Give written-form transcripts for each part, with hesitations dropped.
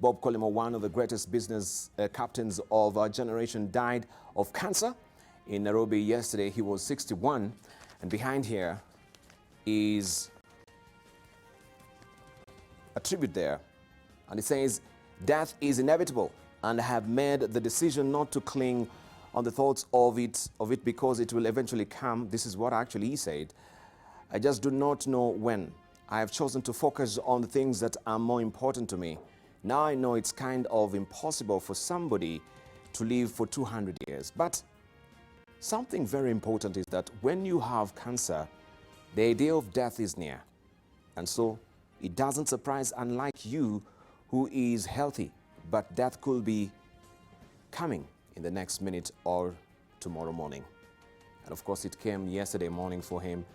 Bob Collymore, one of the greatest business captains of our generation, died of cancer in Nairobi yesterday. He was 61. And behind here is a tribute there. And it says, "Death is inevitable, and I have made the decision not to cling on the thoughts of it because it will eventually come." This is what actually he said. "I just do not know when. I have chosen to focus on the things that are more important to me. Now I know it's kind of impossible for somebody to live for 200 years. But something very important is that when you have cancer, the idea of death is near. And so it doesn't surprise, unlike you who is healthy, but death could be coming in the next minute or tomorrow morning." And of course, it came yesterday morning for him.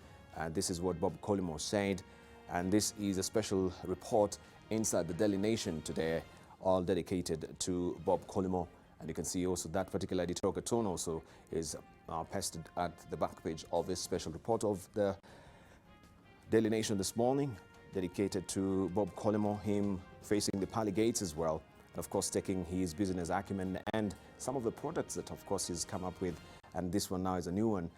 This is what Bob Collymore said. And this is a special report inside the Daily Nation today, all dedicated to Bob Collymore. And you can see also that particular editorial cartoon also is pasted at the back page of this special report of the Daily Nation this morning, dedicated to Bob Collymore, him facing the pearly gates as well. And of course, taking his business acumen and some of the products that, of course, he's come up with. And this one now is a new one,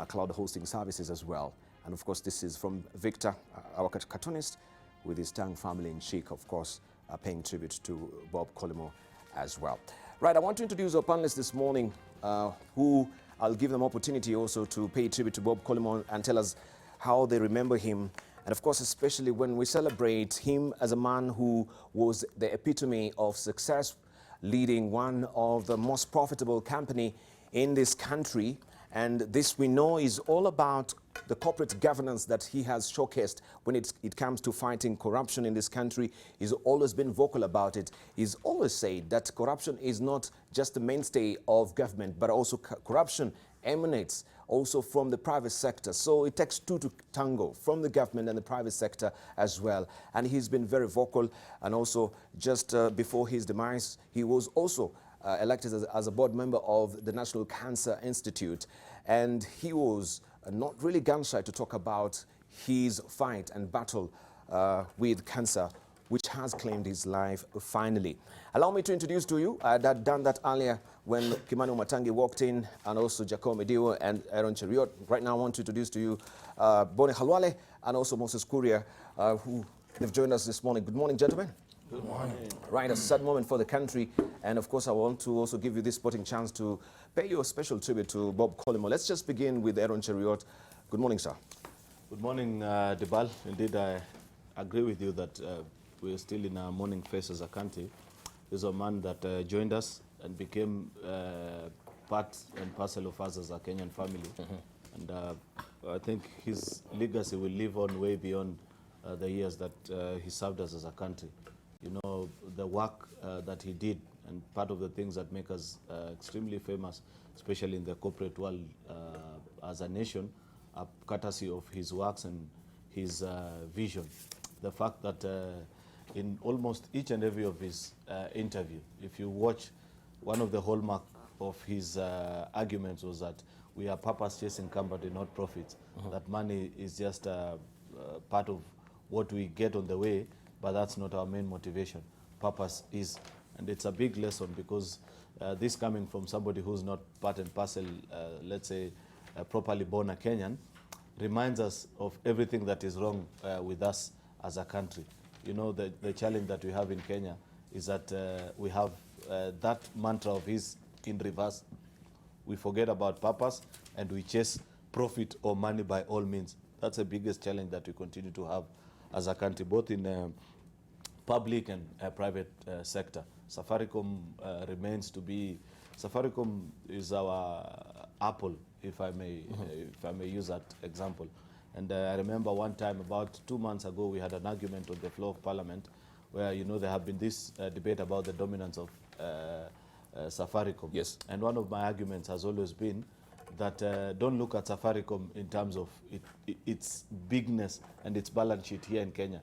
cloud hosting services as well. And of course, this is from Victor, our cartoonist, with his tongue family in chic, of course, paying tribute to Bob Collymore as well. Right, I want to introduce our panelists this morning, who I'll give them opportunity also to pay tribute to Bob Collymore and tell us how they remember him. And of course, especially when we celebrate him as a man who was the epitome of success, leading one of the most profitable company in this country. And this, we know, is all about the corporate governance that he has showcased when it comes to fighting corruption in this country. He's always been vocal about it. He's always said that corruption is not just the mainstay of government, but also corruption emanates also from the private sector. So it takes two to tango, from the government and the private sector as well. And he's been very vocal. And also, just before his demise, he was also elected as a board member of the National Cancer Institute. And he was not really gun-shy to talk about his fight and battle with cancer, which has claimed his life finally. Allow me to introduce to you, I had done that earlier when Kimani Umatangi walked in, and also Jacob Mediwo and Aaron Cheriot. Right now I want to introduce to you Bone Halwale and also Moses Kuria, who have joined us this morning. Good morning, gentlemen. Good morning. Right, a sad moment for the country. And of course, I want to also give you this sporting chance to pay you a special tribute to Bob Collymore. Let's just begin with Aaron Cheriot. Good morning, sir. Good morning, Debal. Indeed, I agree with you that we're still in a mourning phase as a country. There's a man that joined us and became part and parcel of us as a Kenyan family. And I think his legacy will live on way beyond the years that he served us as a country. You know, the work that he did, and part of the things that make us extremely famous, especially in the corporate world as a nation, are courtesy of his works and his vision. The fact that in almost each and every of his interview, if you watch, one of the hallmark of his arguments was that we are purpose chasing company, not profits. That money is just part of what we get on the way, but that's not our main motivation. Purpose is. And it's a big lesson, because this coming from somebody who's not part and parcel, let's say, properly born a Kenyan, reminds us of everything that is wrong with us as a country. You know, the challenge that we have in Kenya is that we have that mantra of his in reverse. We forget about purpose and we chase profit or money by all means. That's the biggest challenge that we continue to have as a country, both in public and private sector. Safaricom remains to be, Safaricom is our Apple, if I may use that example. And I remember one time, about 2 months ago, we had an argument on the floor of Parliament where, you know, there have been this debate about the dominance of Safaricom. Yes. And one of my arguments has always been that don't look at Safaricom in terms of its bigness and its balance sheet here in Kenya.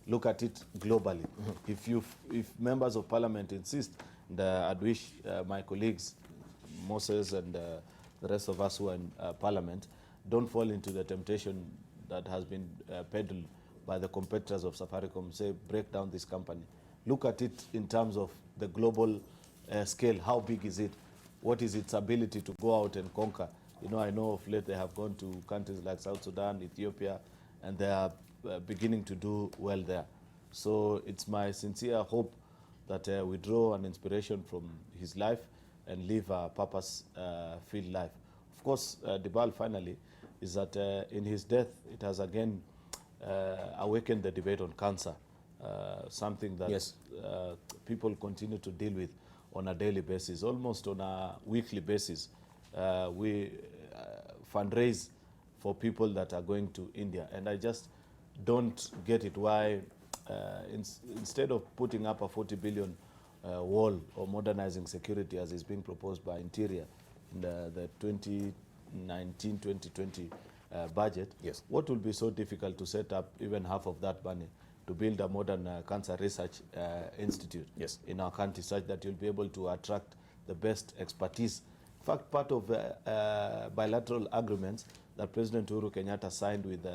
Look at it globally. If members of Parliament insist, and I'd wish my colleagues, Moses and the rest of us who are in Parliament, don't fall into the temptation that has been peddled by the competitors of Safaricom, say, break down this company. look at it in terms of the global scale. How big is it? What is its ability to go out and conquer? You know, I know of late they have gone to countries like South Sudan, Ethiopia, and they are beginning to do well there. So it's my sincere hope that we draw an inspiration from his life and live a purpose-filled life. Of course, Dibal finally is that in his death, it has again awakened the debate on cancer, something that Yes. people continue to deal with on a daily basis, almost on a weekly basis. We fundraise for people that are going to India, and I just don't get it why instead of putting up a 40 billion wall or modernizing security as is being proposed by Interior in the 2019-2020 budget, Yes. what will be so difficult to set up even half of that money to build a modern cancer research institute Yes. in our country, such that you'll be able to attract the best expertise. In fact, part of bilateral agreements that President Uhuru Kenyatta signed with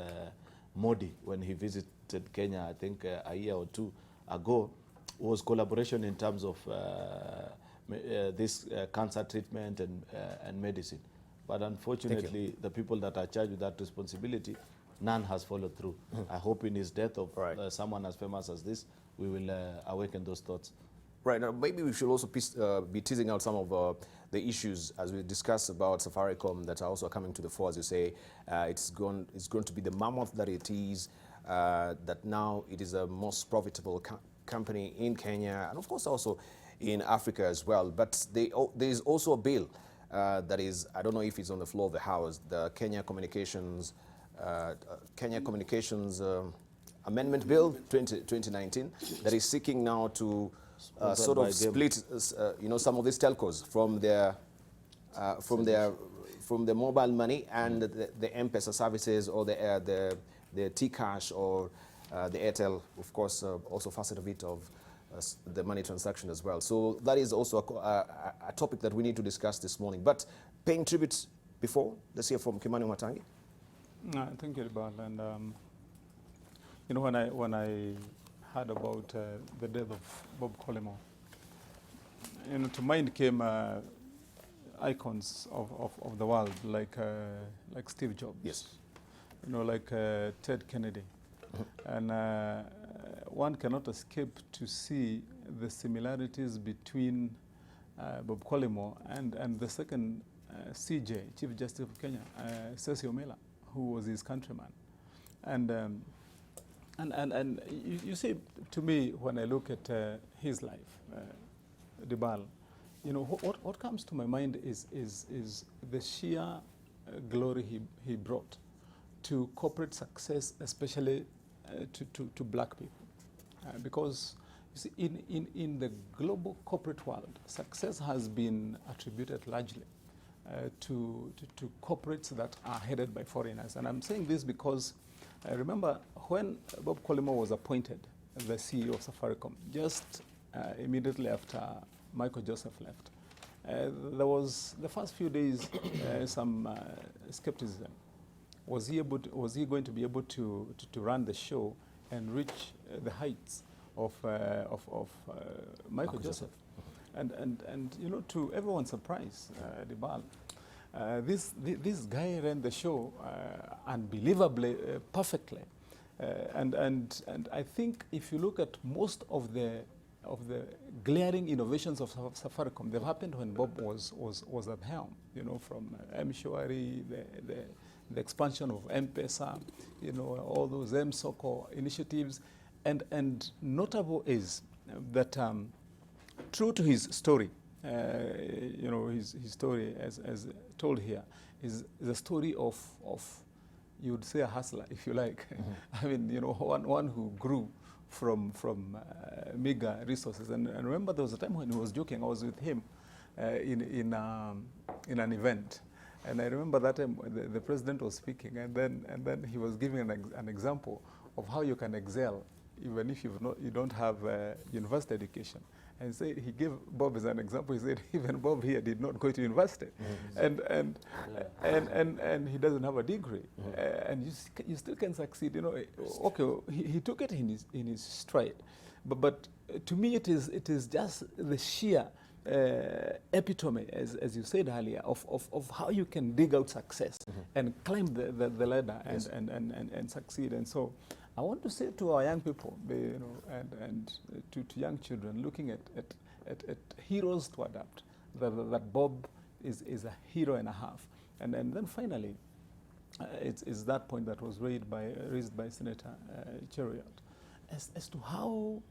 Modi when he visited Kenya, I think a year or two ago, was collaboration in terms of this cancer treatment and medicine. But unfortunately, the people that are charged with that responsibility, none has followed through. I hope in his death of someone as famous as this, we will awaken those thoughts. Right, now maybe we should also be teasing out some of the issues as we discuss about Safaricom that are also coming to the fore, as you say. It's going to be the mammoth that it is, that now it is the most profitable company in Kenya, and of course also in Africa as well. But there is also a bill that is, I don't know if it's on the floor of the House, the Kenya Communications Amendment Bill 2019, that is seeking now to sort of split, you know, some of these telcos from their mobile money and the M-Pesa services, or the T-Cash, or the Airtel, of course, also facet of it of the money transaction as well. So that is also a topic that we need to discuss this morning. But paying tribute before, let's hear from Kimani Matangi. Thank you, Ribal. And you know, when I heard about the death of Bob Collymore, you know, to mind came icons of the world, like Steve Jobs. Yes. You know, like Ted Kennedy. And one cannot escape to see the similarities between Bob Collymore and the second CJ, Chief Justice of Kenya, Cecil Miller, who was his countryman. And you see, to me, when I look at his life, Dibal, you know, what comes to my mind is the sheer glory he brought to corporate success, especially to black people. Because you see, in the global corporate world, success has been attributed largely to corporates that are headed by foreigners. And I'm saying this because I remember when Bob Collymore was appointed the CEO of Safaricom, just immediately after Michael Joseph left, there was, the first few days, some skepticism. Was he going to be able to run the show and reach the heights of Michael Joseph? And you know, to everyone's surprise, Dibal, this guy ran the show unbelievably perfectly, and I think if you look at most of the glaring innovations of Safaricom, they've happened when Bob was at helm. You know, from M-Shwari, the expansion of M-Pesa, you know, all those M-Soko initiatives, and notable is that true to his story, you know, his story as told here is a story of you would say a hustler, if you like. I mean, you know, one who grew from meager resources. And remember, there was a time when he was joking. I was with him in an event, and I remember that time the president was speaking, and then he was giving an example of how you can excel even if you don't have university education. And he gave Bob as an example. He said even Bob here did not go to university, and he doesn't have a degree, and you still can succeed. You know, okay, he took it in his stride, But to me, it is just the sheer epitome, as you said earlier, of how you can dig out success and climb the ladder and succeed. And so I want to say to our young people, and to young children looking at heroes to adapt, that Bob is a hero and a half. And then finally, it's that point that was raised by Senator Cheruiyot, as to how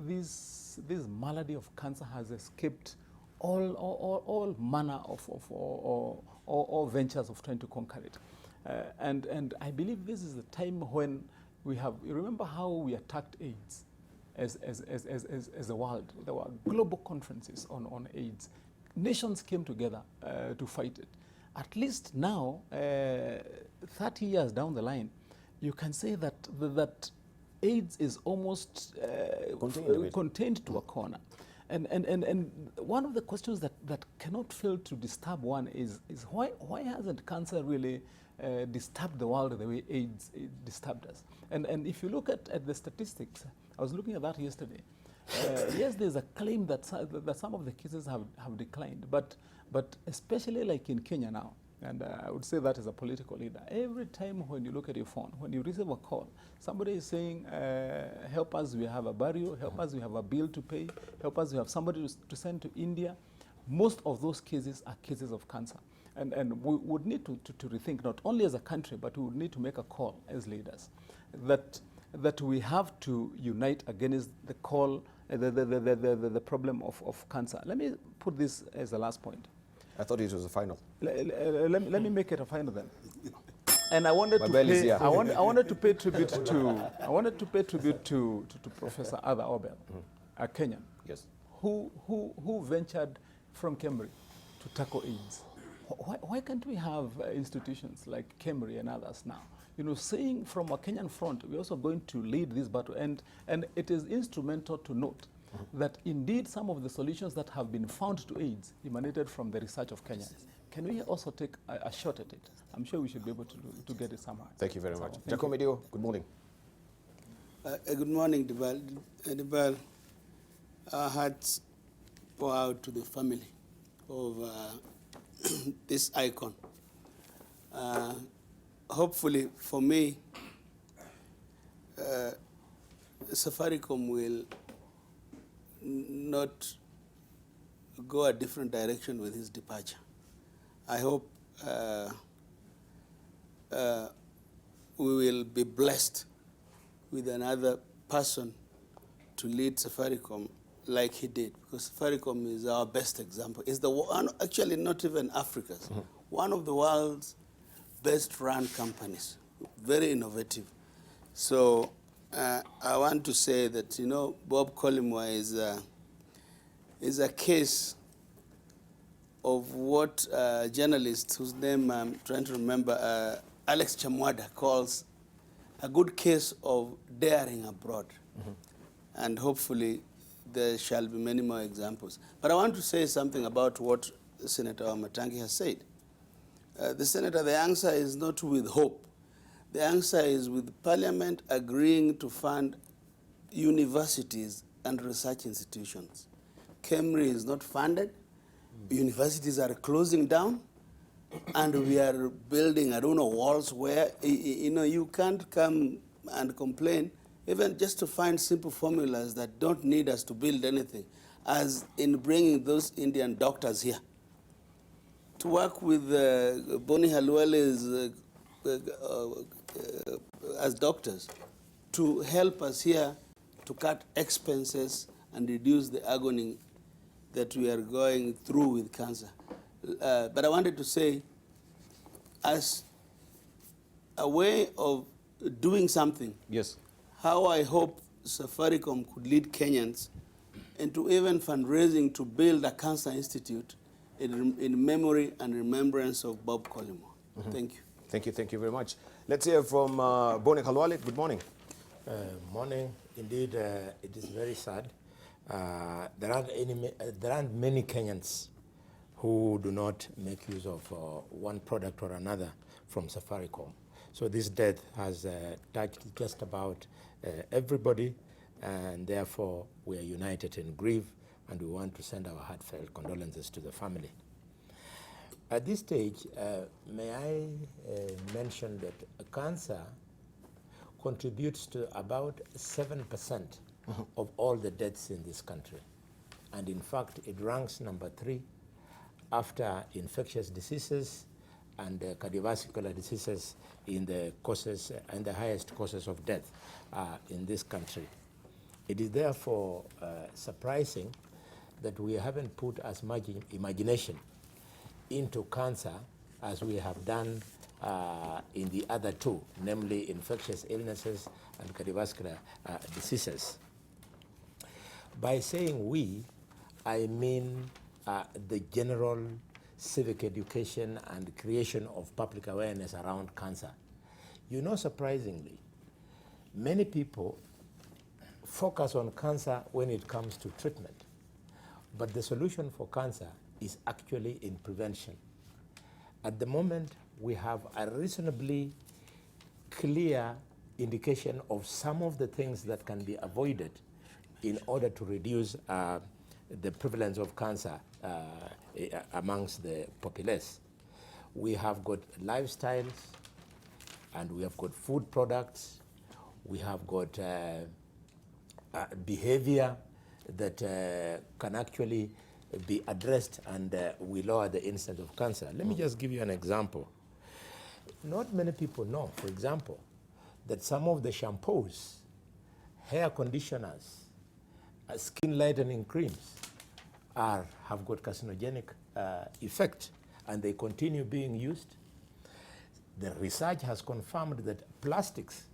this malady of cancer has escaped all manner of all ventures of trying to conquer it. And I believe this is the time when we have, you remember how we attacked AIDS as a world. There were global conferences on AIDS. Nations came together to fight it. At least now, 30 years down the line, you can say that AIDS is almost contained to a corner. And one of the questions that cannot fail to disturb one is why hasn't cancer really disturbed the world the way AIDS disturbed us? And if you look at the statistics, I was looking at that yesterday. Yes, there's a claim that some of the cases have declined, but especially like in Kenya now, and I would say that as a political leader, every time when you look at your phone, when you receive a call, somebody is saying, help us, we have a burial, help us, we have a bill to pay, help us, we have somebody to send to India. Most of those cases are cases of cancer. And we would need to rethink, not only as a country, but we would need to make a call as leaders, that we have to unite against the call, the problem of cancer. Let me put this as the last point. I thought it was a final. Let me make it a final then. And I wanted to pay tribute to Professor Ada Obel, a Kenyan, yes, who ventured from Cambridge to tackle AIDS. Why can't we have institutions like Cambridge and others now? Saying from a Kenyan front, we're also going to lead this battle. And it is instrumental to note that indeed some of the solutions that have been found to AIDS emanated from the research of Kenyans. Can we also take a shot at it? I'm sure we should be able to get it somehow. Thank you very much. Jacob Medio, good morning. Good morning, Dibal. Our hearts go out to the family of this icon. Hopefully, for me, Safaricom will not go a different direction with his departure. I hope we will be blessed with another person to lead Safaricom like he did, because Safaricom is our best example. It's the one, actually not even Africa's, one of the world's best run companies, very innovative. So I want to say that, Bob Collymore is a case of what a journalist whose name I'm trying to remember, Alex Chamwada, calls a good case of daring abroad. And hopefully there shall be many more examples. But I want to say something about what Senator Matangi has said. The Senator, the answer is not with hope. The answer is with Parliament agreeing to fund universities and research institutions. Cambridge is not funded. Universities are closing down. And we are building, I don't know, walls where, you can't come and complain, even just to find simple formulas that don't need us to build anything, as in bringing those Indian doctors here to work with Boni Halwale's as doctors, to help us here to cut expenses and reduce the agony that we are going through with cancer. But I wanted to say, as a way of doing something, Yes. how I hope Safaricom could lead Kenyans into even fundraising to build a cancer institute in memory and remembrance of Bob Collymore. Thank you. Thank you very much. Let's hear from Boni Halwale. Good morning. Morning. Indeed, it is very sad. There aren't many Kenyans who do not make use of one product or another from Safaricom. So this death has touched just about everybody, and therefore we are united in grief, and we want to send our heartfelt condolences to the family. At this stage, may I mention that cancer contributes to about 7% of all the deaths in this country. And in fact, it ranks number 3 after infectious diseases and cardiovascular diseases in the causes and the highest causes of death in this country. It is therefore surprising that we haven't put as much imagination into cancer as we have done in the other two, namely infectious illnesses and cardiovascular diseases. By saying we, I mean the general civic education and creation of public awareness around cancer. You know, surprisingly, many people focus on cancer when it comes to treatment, but the solution for cancer is actually in prevention. At the moment, we have a reasonably clear indication of some of the things that can be avoided in order to reduce the prevalence of cancer amongst the populace. We have got lifestyles, and we have got food products, we have got behavior that can actually be addressed, and we lower the incidence of cancer. Let me just give you an example. Not many people know, for example, that some of the shampoos, hair conditioners, skin lightening creams have got carcinogenic effect, and they continue being used. The research has confirmed that plastics,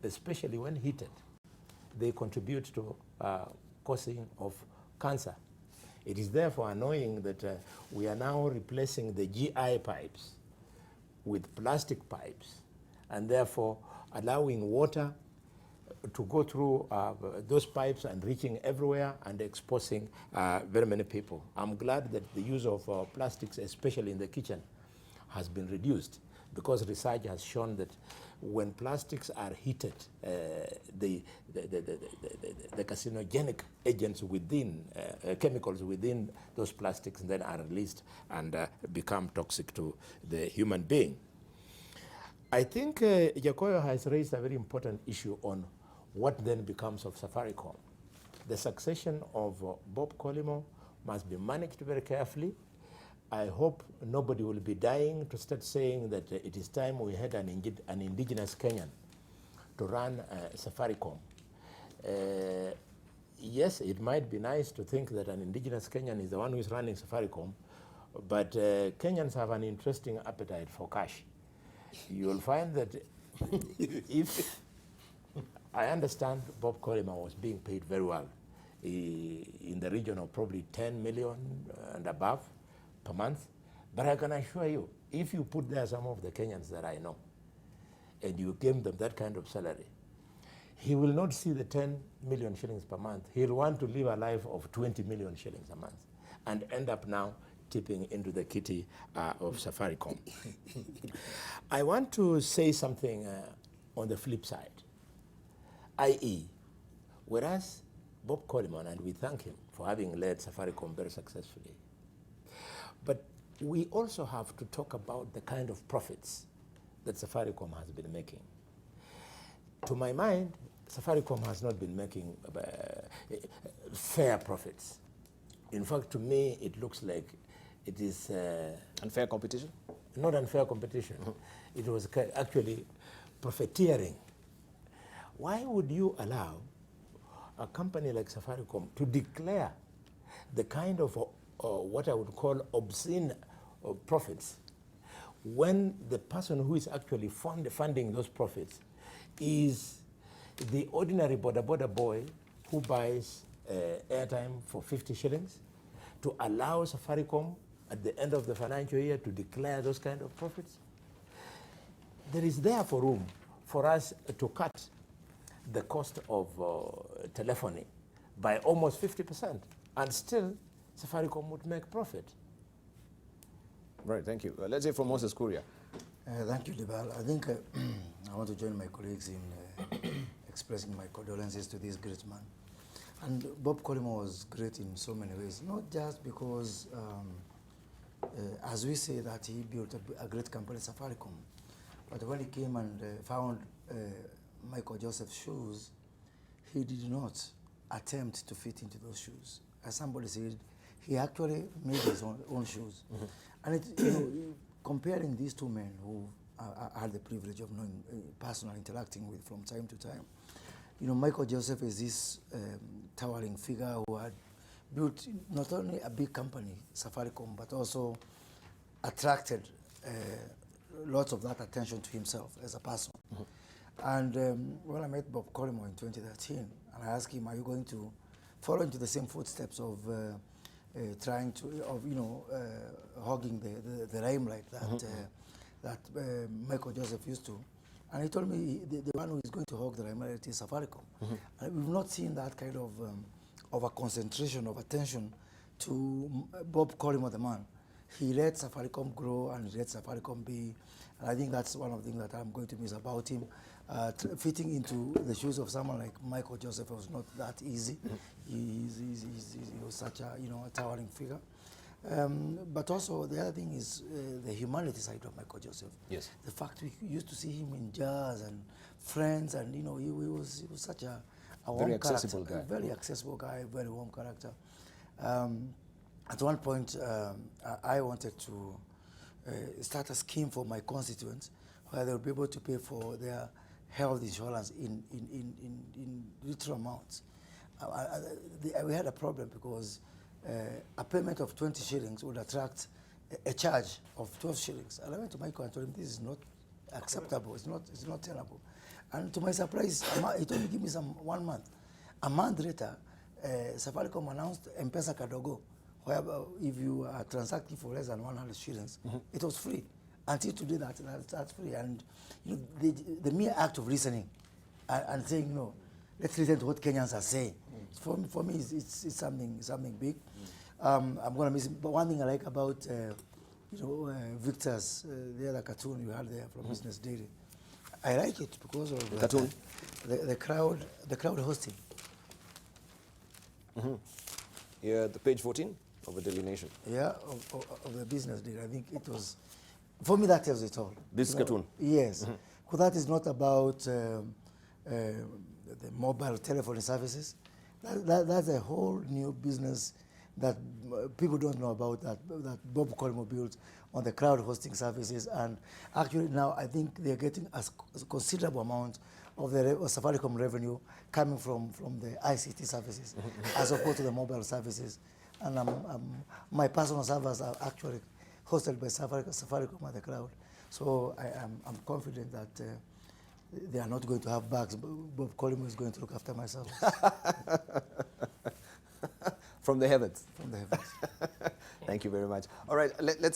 especially when heated, they contribute to causing of cancer. It is therefore annoying that we are now replacing the GI pipes with plastic pipes, and therefore allowing water to go through those pipes and reaching everywhere and exposing very many people. I'm glad that the use of plastics, especially in the kitchen, has been reduced, because research has shown that when plastics are heated, the carcinogenic agents within, chemicals within those plastics then are released and become toxic to the human being. I think Jacoyo has raised a very important issue on what then becomes of Safaricom. The succession of Bob Collymore must be managed very carefully. I hope nobody will be dying to start saying that it is time we had an indigenous Kenyan to run Safaricom. Yes, it might be nice to think that an indigenous Kenyan is the one who is running Safaricom, but Kenyans have an interesting appetite for cash. You'll find that if I understand Bob Collymore was being paid very well, in the region of probably 10 million and above per month. But I can assure you, if you put there some of the Kenyans that I know, and you give them that kind of salary, he will not see the 10 million shillings per month. He'll want to live a life of 20 million shillings a month and end up now tipping into the kitty of Safaricom. I want to say something on the flip side, i.e., whereas Bob Collymore, and we thank him for having led Safaricom very successfully, but we also have to talk about the kind of profits that Safaricom has been making. To my mind, Safaricom has not been making fair profits. In fact, to me, it looks like it is... unfair competition? Not unfair competition. It was actually profiteering. Why would you allow a company like Safaricom to declare the kind of what I would call obscene profits when the person who is actually funding those profits is the ordinary boda boy who buys airtime for 50 shillings, to allow Safaricom at the end of the financial year to declare those kind of profits? There is therefore room for us to cut the cost of telephony by almost 50%, and still Safaricom would make profit. Right, thank you. Let's hear from Moses Kuria. Thank you, Dibal. I think I want to join my colleagues in expressing my condolences to this great man. And Bob Collymore was great in so many ways, not just because, as we say, that he built a great company, Safaricom, but when he came and found Michael Joseph's shoes, he did not attempt to fit into those shoes. As somebody said, he actually made his own shoes. And it, comparing these two men who I had the privilege of knowing, personally interacting with from time to time, Michael Joseph is this towering figure who had built not only a big company, Safaricom, but also attracted lots of that attention to himself as a person. And when I met Bob Collymore in 2013, and I asked him, are you going to follow into the same footsteps of trying to, hogging the limelight that Michael Joseph used to? And he told me the one who is going to hog the limelight is Safaricom. And we've not seen that kind of a concentration of attention to Bob Collymore, the man. He let Safaricom grow and he let Safaricom be. And I think that's one of the things that I'm going to miss about him. Fitting into the shoes of someone like Michael Joseph was not that easy. He was such a towering figure. But also the other thing is the humanity side of Michael Joseph. Yes. The fact we used to see him in jazz and Friends, and he was such a Very warm accessible character, guy. very accessible guy, very warm character. At one point, I wanted to start a scheme for my constituents where they would be able to pay for their health insurance in little amounts. We had a problem because a payment of 20 shillings would attract a charge of 12 shillings. And I went to Michael and told him, this is not acceptable, it's not tenable. And to my surprise, he told me, give me 1 month. A month later, Safaricom announced M-Pesa Kadogo, where if you are transacting for less than 100 shillings, it was free. Until today, that's free. And the mere act of listening and saying, let's listen to what Kenyans are saying. For me, it's something big. I'm going to miss it. But one thing I like about Victor's, the other cartoon you had there from Business Daily, I like it because of The cartoon? The crowd hosting. Yeah, the page 14 of the Daily Nation. Yeah, of the Business Daily. I think it was, for me, that tells it all. This cartoon? Yes, because that is not about the mobile telephone services. That's a whole new business that people don't know about, that Bob Collymore built on the crowd hosting services. And actually now I think they're getting a considerable amount of the Safaricom revenue coming from the ICT services as opposed to the mobile services. And my personal servers are actually hosted by Safaricom at the cloud. So I'm confident that they are not going to have bugs. Bob Collymore is going to look after my servers. From the heavens. From the heavens. Thank you very much. All right, let's